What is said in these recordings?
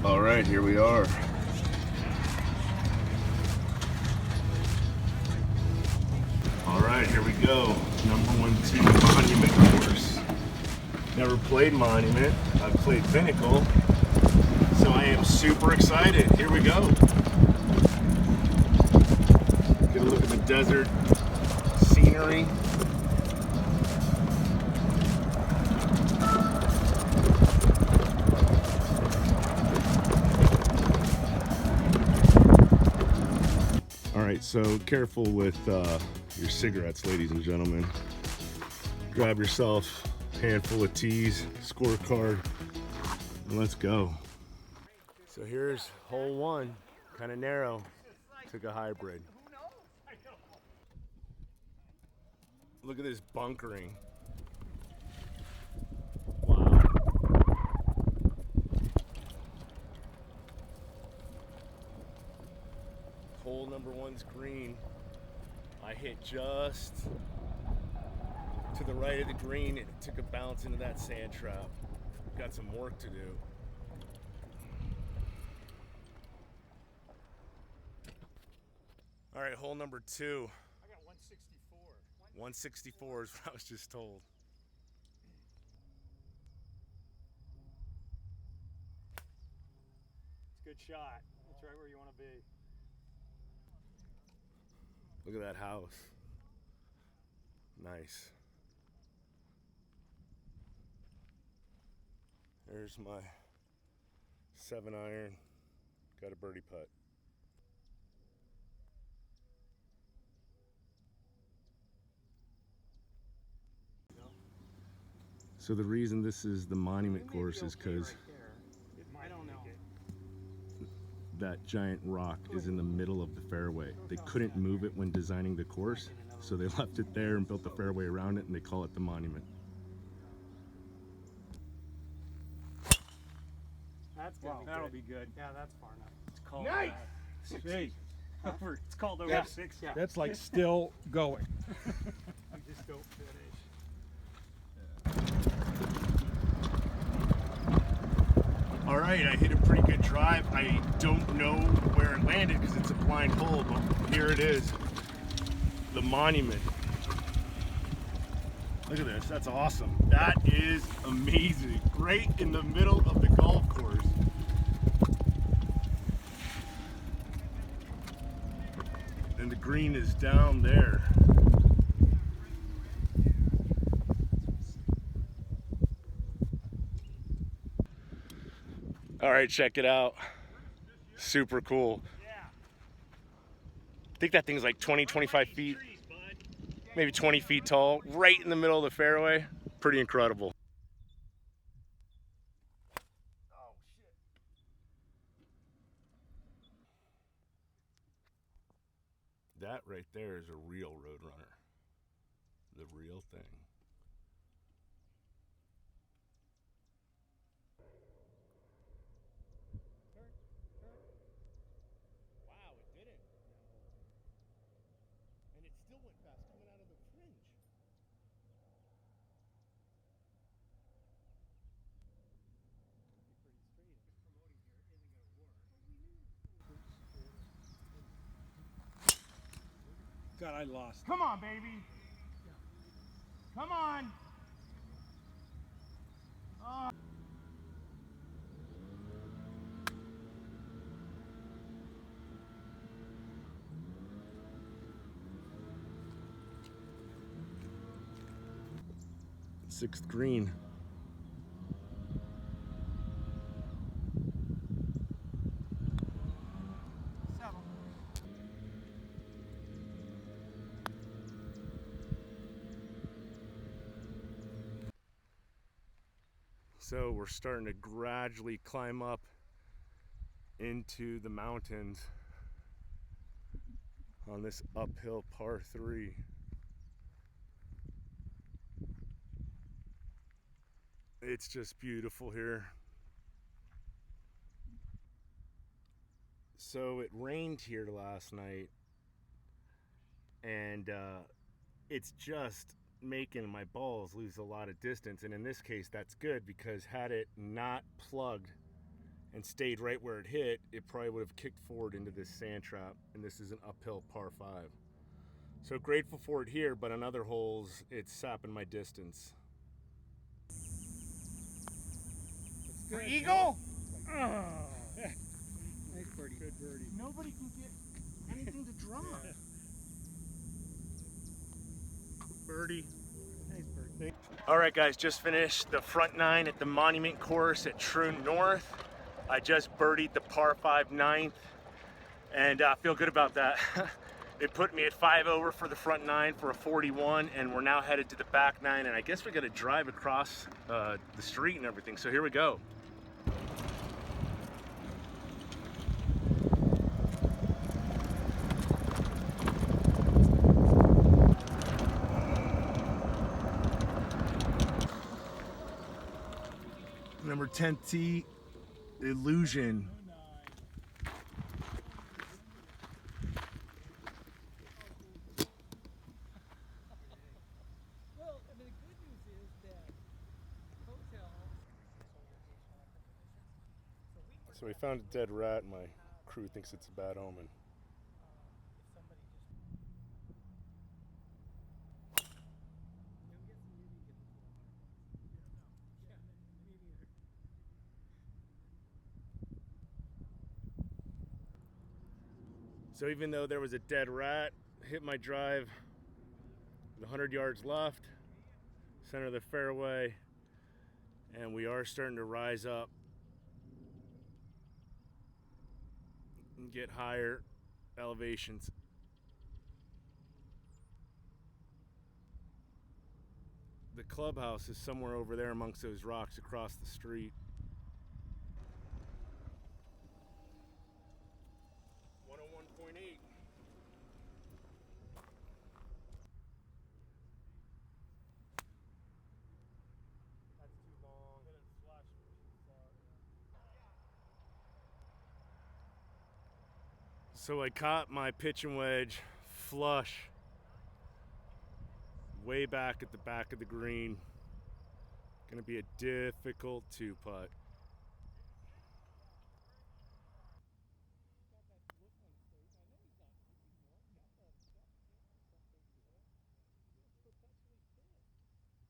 All right, here we are. All right, here we go. Number 1-2 Monument course. Never played Monument. I've played Pinnacle. So I am super excited. Here we go. Get a look at the desert scenery. All right, so careful with your cigarettes, ladies and gentlemen. Grab yourself a handful of teas, scorecard, and let's go. So here's hole 1, kind of narrow. Took a hybrid. Look at this bunkering. Wow. Hole number 1's green. I hit just to the right of the green. It took a bounce into that sand trap. Got some work to do. All right, hole number 2. I got 164. 164 is what I was just told. It's a good shot. It's right where you want to be. Look at that house. Nice. There's my 7-iron. Got a birdie putt. So the reason this is the Monument course is because that giant rock is in the middle of the fairway. They couldn't move it when designing the course, so they left it there and built the fairway around it, and they call it the Monument. That's good. That'll be good. Yeah, that's far enough. It's called Nice! It's called over 6. Yeah. That's like still going. You just don't finish. All right, I hit a pretty good drive. I don't know where it landed because it's a blind hole, but here it is, the Monument. Look at this, that's awesome. That is amazing. Right in the middle of the golf course. And the green is down there. All right, check it out. Super cool. I think that thing's like 20-25 feet, maybe 20 feet tall, right in the middle of the fairway. Pretty incredible. Oh, shit. That right there is a real Roadrunner. The real thing. Still went fast coming out of the fringe. God, I lost. Come on, baby. Come on. Oh. Sixth green. So we're starting to gradually climb up into the mountains on this uphill par 3. It's just beautiful here. So it rained here last night, and it's just making my balls lose a lot of distance, and in this case that's good, because had it not plugged and stayed right where it hit, it probably would have kicked forward into this sand trap, and this is an uphill par 5. So grateful for it here, but on other holes, it's sapping my distance. For eagle? Nice birdie. Good birdie. Nobody can get anything to draw. Yeah. Birdie. Nice birdie. All right, guys, just finished the front 9 at the Monument course at Troon North. I just birdied the par 5 9th, and I feel good about that. It put me at 5 over for the front 9 for a 41, and we're now headed to the back 9, and I guess we got to drive across the street and everything, so here we go. Number 10 tee, Illusion. Well, I mean, the good news is that hotel. So we found a dead rat, and my crew thinks it's a bad omen. So even though there was a dead rat, hit my drive with 100 yards left, center of the fairway, and we are starting to rise up and get higher elevations. The clubhouse is somewhere over there amongst those rocks across the street. 101.8. That's too long. So I caught my pitching wedge flush way back at the back of the green. Gonna be a difficult 2-putt.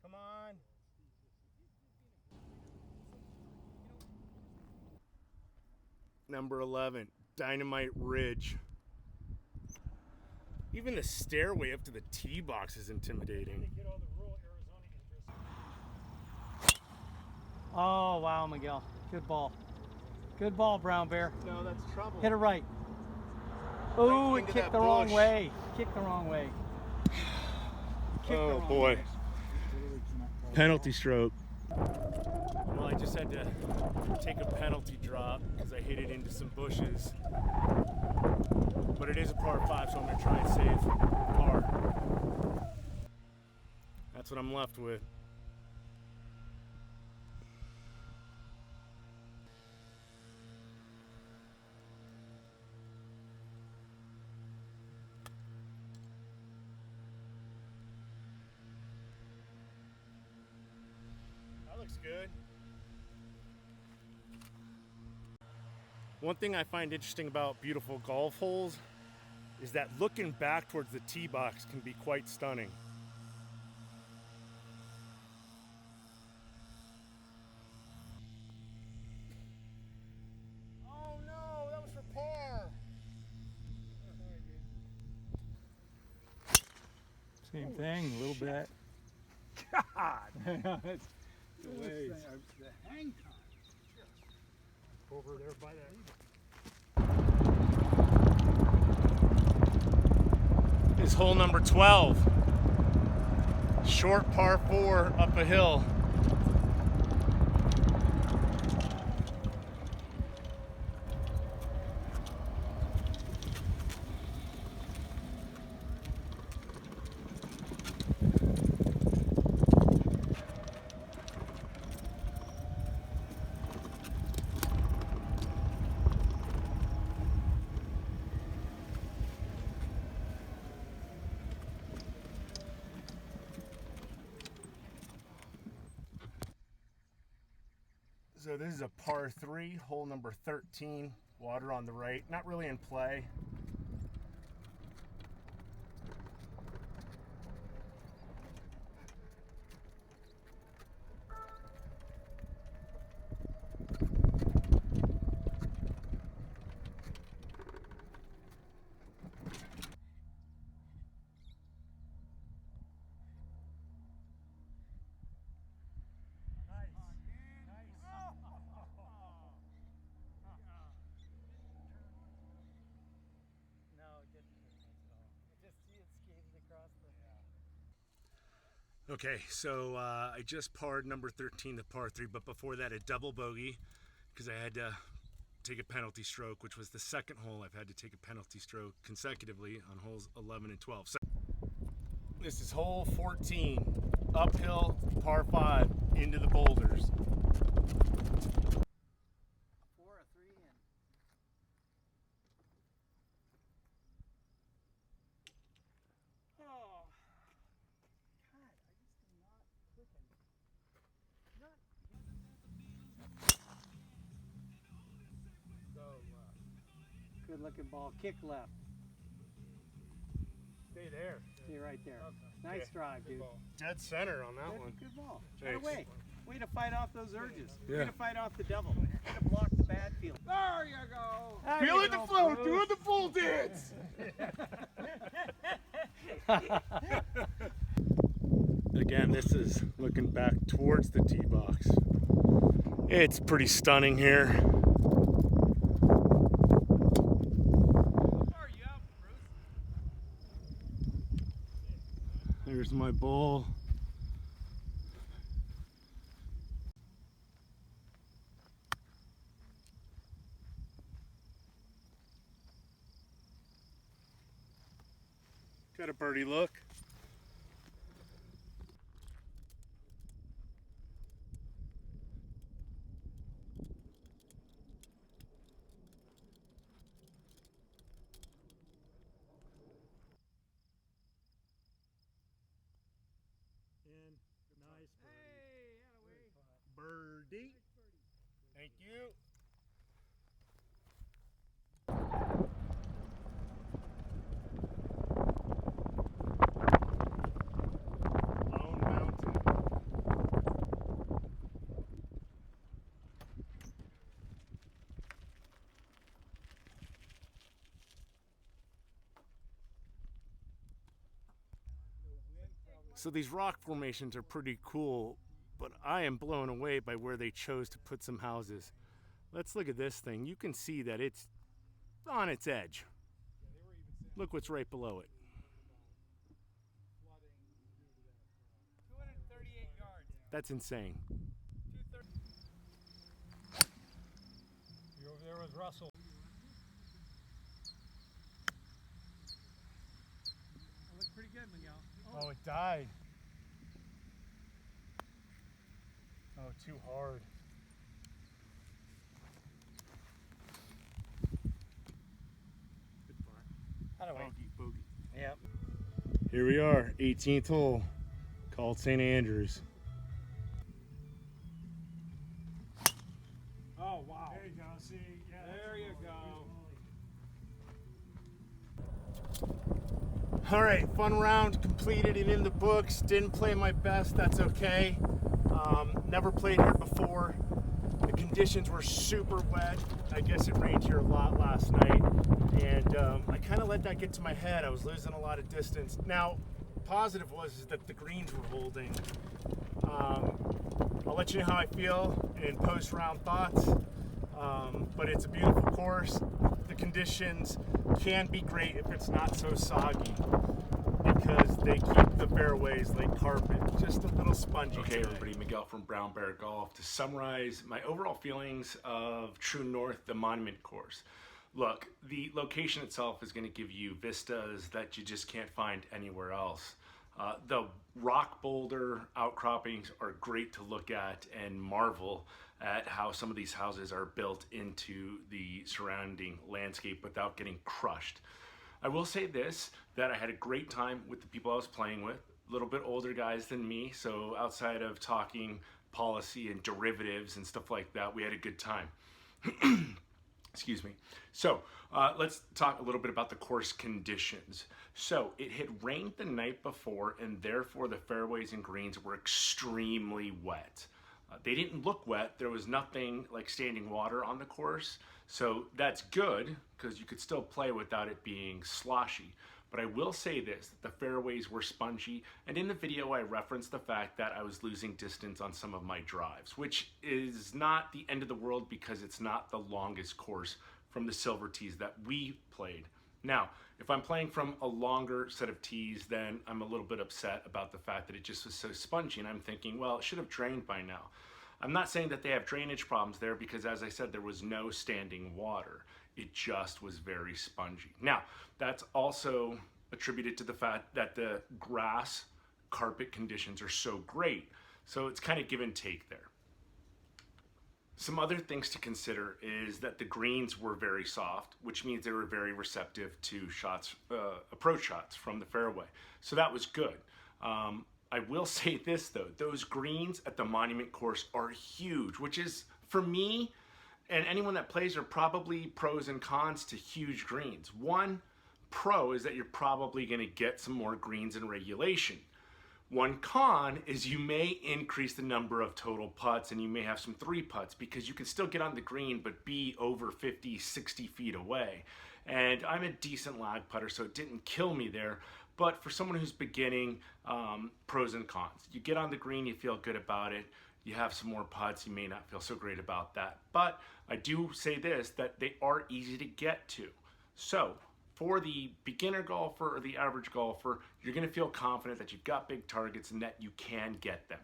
Come on. Number 11, Dynamite Ridge. Even the stairway up to the tee box is intimidating. Oh, wow, Miguel. Good ball. Good ball, Brown Bear. No, that's trouble. Hit it right. Oh, Right it into kicked that the wrong bush. way. Kicked the wrong way. Kicked the Oh wrong boy. way. Penalty stroke. Well, I just had to take a penalty drop because I hit it into some bushes. But it is a par 5, so I'm going to try and save par. That's what I'm left with. That looks good. One thing I find interesting about beautiful golf holes is that looking back towards the tee box can be quite stunning. Oh no, that was for par. Same thing, a little bit. God! It's The hang time. over there by that. Is hole number 12. Short par 4 up a hill. So this is a par 3, hole number 13, water on the right, not really in play. Okay, so I just parred number 13, the par 3, but before that a double bogey because I had to take a penalty stroke, which was the second hole I've had to take a penalty stroke consecutively on holes 11 and 12. So this is hole 14, uphill, par 5, into the boulders. 4 or 3 and oh God, I just am not clicking. Not Go left. good looking ball. Kick left. Stay there. Stay right there. Okay. Nice Okay. drive, Good dude. ball. Dead center on that one. Good ball. Thanks. Way to fight off those urges. Yeah. Way to fight off the devil. Way to block the bad feeling. There you go. Feeling the flow, doing the full dance. Again, this is looking back towards the tee box. It's pretty stunning here. There's my ball. Got a birdie look. And nice Birdie. Thank you. Lone Mountain. So these rock formations are pretty cool, but I am blown away by where they chose to put some houses. Let's look at this thing. You can see that it's on its edge. Look what's right below it. 238 yards. That's insane. You over there with Russell. That looked pretty good, Miguel. Oh, it died. Oh, too hard. How do Bogey. Yep. Here we are, 18th hole, called St. Andrews. Oh, wow. There you go. See, yeah. There you go. All right, fun round completed and in the books. Didn't play my best, that's okay. Never played here before. The conditions were super wet. I guess it rained here a lot last night. And I kind of let that get to my head. I was losing a lot of distance. Now, positive was that the greens were holding. I'll let you know how I feel in post-round thoughts. But it's a beautiful course. The conditions can be great if it's not so soggy, because they keep the fairways like carpet, just a little spongy. Okay, everybody, Miguel from Brown Bear Golf. To summarize my overall feelings of Troon North, the monument course. Look, the location itself is going to give you vistas that you just can't find anywhere else. The rock boulder outcroppings are great to look at and marvel at how some of these houses are built into the surrounding landscape without getting crushed. I will say this, that I had a great time with the people I was playing with, a little bit older guys than me, so outside of talking policy and derivatives and stuff like that. We had a good time. Excuse me. So let's talk a little bit about the course conditions. So it had rained the night before, and therefore the fairways and greens were extremely wet. They didn't look wet. There was nothing like standing water on the course. So that's good because you could still play without it being sloshy. But I will say this, that the fairways were spongy, and in the video I referenced the fact that I was losing distance on some of my drives, which is not the end of the world because it's not the longest course from the silver tees that we played. Now, if I'm playing from a longer set of tees, then I'm a little bit upset about the fact that it just was so spongy, and I'm thinking, well, it should have drained by now. I'm not saying that they have drainage problems there because, as I said, there was no standing water. It just was very spongy. Now, that's also attributed to the fact that the grass carpet conditions are so great. So it's kind of give and take there. Some other things to consider is that the greens were very soft, which means they were very receptive to shots, approach shots from the fairway. So that was good. I will say this though, those greens at the Monument course are huge, which is, for me, and anyone that plays, are probably pros and cons to huge greens. One pro is that you're probably going to get some more greens in regulation. One con is you may increase the number of total putts, and you may have some 3 putts because you can still get on the green but be over 50, 60 feet away. And I'm a decent lag putter, so it didn't kill me there. But for someone who's beginning, pros and cons. You get on the green, you feel good about it. You have some more putts, you may not feel so great about that. But I do say this, that they are easy to get to. So for the beginner golfer or the average golfer, you're going to feel confident that you've got big targets and that you can get them.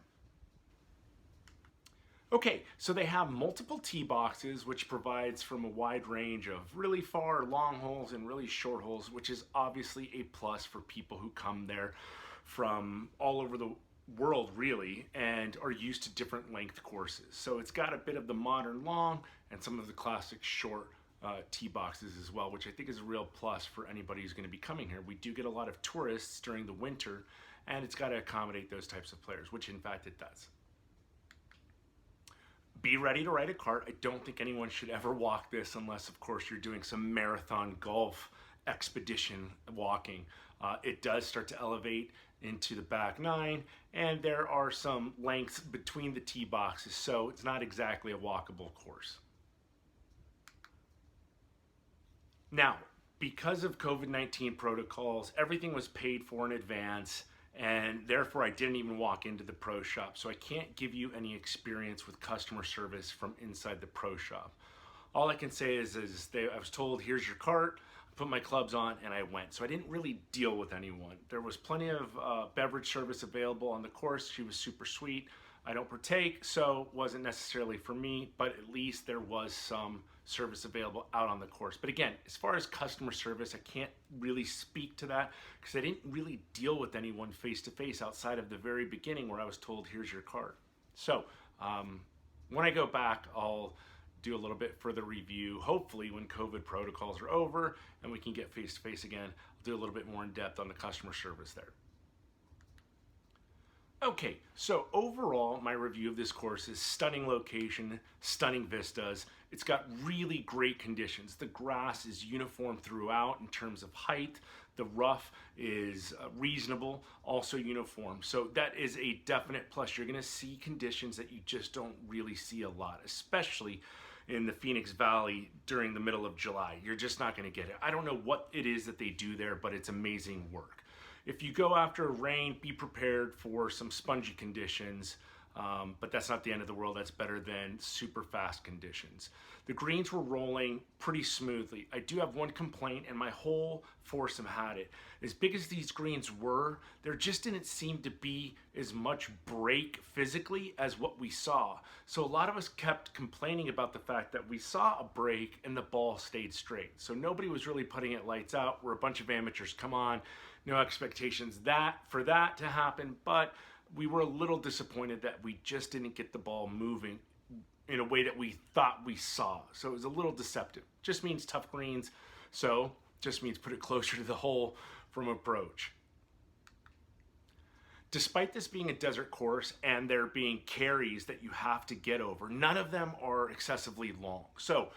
Okay, so they have multiple tee boxes, which provides from a wide range of really far long holes and really short holes, which is obviously a plus for people who come there from all over the world really and are used to different length courses. So it's got a bit of the modern long and some of the classic short tee boxes as well, which I think is a real plus for anybody who's going to be coming here. We do get a lot of tourists during the winter, and it's got to accommodate those types of players, which in fact it does. Be ready to ride a cart. I don't think anyone should ever walk this unless, of course, you're doing some marathon golf expedition walking. It does start to elevate into the back 9, and there are some lengths between the tee boxes, so it's not exactly a walkable course. Now, because of COVID-19 protocols, everything was paid for in advance, and therefore I didn't even walk into the pro shop, so I can't give you any experience with customer service from inside the pro shop. All I can say is I was told, here's your cart, I put my clubs on, and I went. So I didn't really deal with anyone. There was plenty of beverage service available on the course. She was super sweet. I don't partake, so wasn't necessarily for me, but at least there was some service available out on the course. But again, as far as customer service, I can't really speak to that because I didn't really deal with anyone face-to-face outside of the very beginning where I was told, here's your card. So when I go back, I'll do a little bit further review, hopefully when COVID protocols are over and we can get face-to-face again. I'll do a little bit more in depth on the customer service there. Okay, so overall, my review of this course is stunning location, stunning vistas. It's got really great conditions. The grass is uniform throughout in terms of height. The rough is reasonable, also uniform. So that is a definite plus. You're gonna see conditions that you just don't really see a lot, especially in the Phoenix Valley during the middle of July. You're just not gonna get it. I don't know what it is that they do there, but it's amazing work. If you go after rain, be prepared for some spongy conditions, but that's not the end of the world. That's better than super fast conditions. The greens were rolling pretty smoothly. I do have one complaint, and my whole foursome had it. As big as these greens were, there just didn't seem to be as much break physically as what we saw. So a lot of us kept complaining about the fact that we saw a break and the ball stayed straight. So nobody was really putting it lights out. We're a bunch of amateurs. Come on. No expectations for that to happen, but we were a little disappointed that we just didn't get the ball moving in a way that we thought we saw. So it was a little deceptive. Just means tough greens, so just means put it closer to the hole from approach. Despite this being a desert course and there being carries that you have to get over, none of them are excessively long. So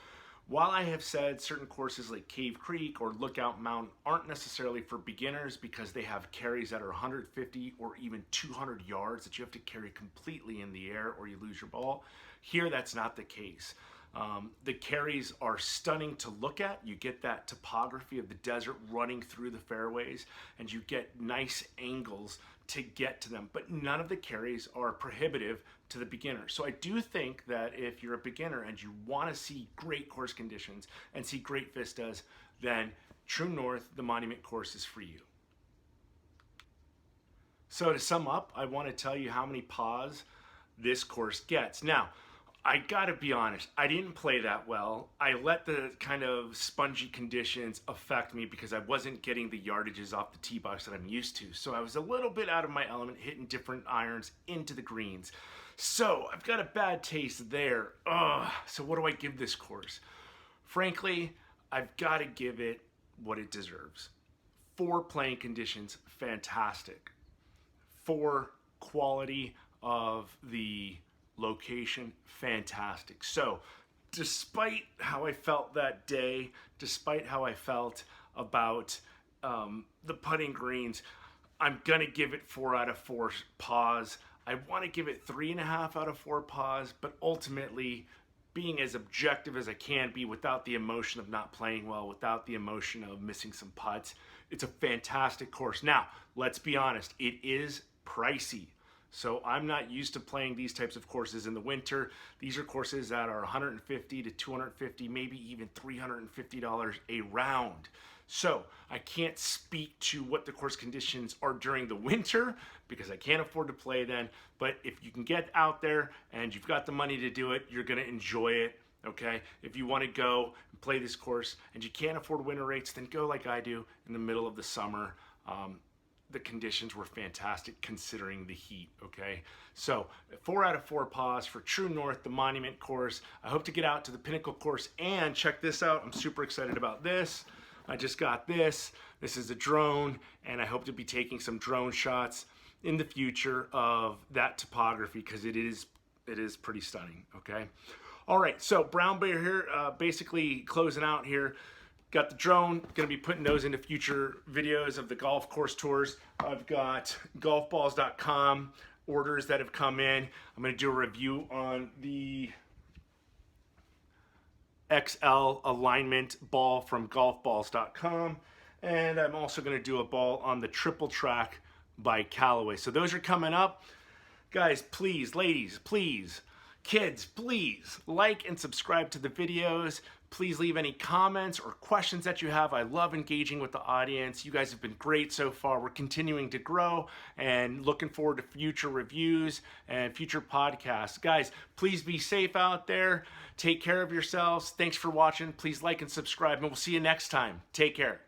while I have said certain courses like Cave Creek or Lookout Mountain aren't necessarily for beginners because they have carries that are 150 or even 200 yards that you have to carry completely in the air or you lose your ball, here that's not the case. The carries are stunning to look at. You get that topography of the desert running through the fairways, and you get nice angles to get to them, but none of the carries are prohibitive to the beginner. So I do think that if you're a beginner and you want to see great course conditions and see great vistas, then Troon North, the monument course, is for you. So to sum up, I want to tell you how many pahs this course gets. Now, I gotta be honest, I didn't play that well. I let the kind of spongy conditions affect me because I wasn't getting the yardages off the tee box that I'm used to. So I was a little bit out of my element, hitting different irons into the greens. So I've got a bad taste there. So what do I give this course? Frankly, I've gotta give it what it deserves. 4 playing conditions, fantastic. 4 quality of the location, fantastic. So despite how I felt that day, despite how I felt about the putting greens, I'm gonna give it 4 out of 4 pahs. I want to give it 3.5 out of 4 pahs, but ultimately being as objective as I can be without the emotion of not playing well, without the emotion of missing some putts, it's a fantastic course. Now, let's be honest, it is pricey. So I'm not used to playing these types of courses in the winter. These are courses that are $150 to $250, maybe even $350 a round. So I can't speak to what the course conditions are during the winter because I can't afford to play then. But if you can get out there and you've got the money to do it, you're going to enjoy it. Okay, if you want to go and play this course and you can't afford winter rates, then go like I do in the middle of the summer. The conditions were fantastic considering the heat, okay? So 4 out of 4 pahs for Troon North, the monument course. I hope to get out to the Pinnacle course and check this out. I'm super excited about this. I just got this. This is a drone, and I hope to be taking some drone shots in the future of that topography because it is pretty stunning, okay? All right, so Brown Bear here, basically closing out here. Got the drone, gonna be putting those into future videos of the golf course tours. I've got golfballs.com orders that have come in. I'm gonna do a review on the XL alignment ball from golfballs.com. And I'm also gonna do a ball on the Triple Track by Callaway. So those are coming up. Guys, please, ladies, please, kids, please like and subscribe to the videos. Please leave any comments or questions that you have. I love engaging with the audience. You guys have been great so far. We're continuing to grow and looking forward to future reviews and future podcasts. Guys, please be safe out there. Take care of yourselves. Thanks for watching. Please like and subscribe, and we'll see you next time. Take care.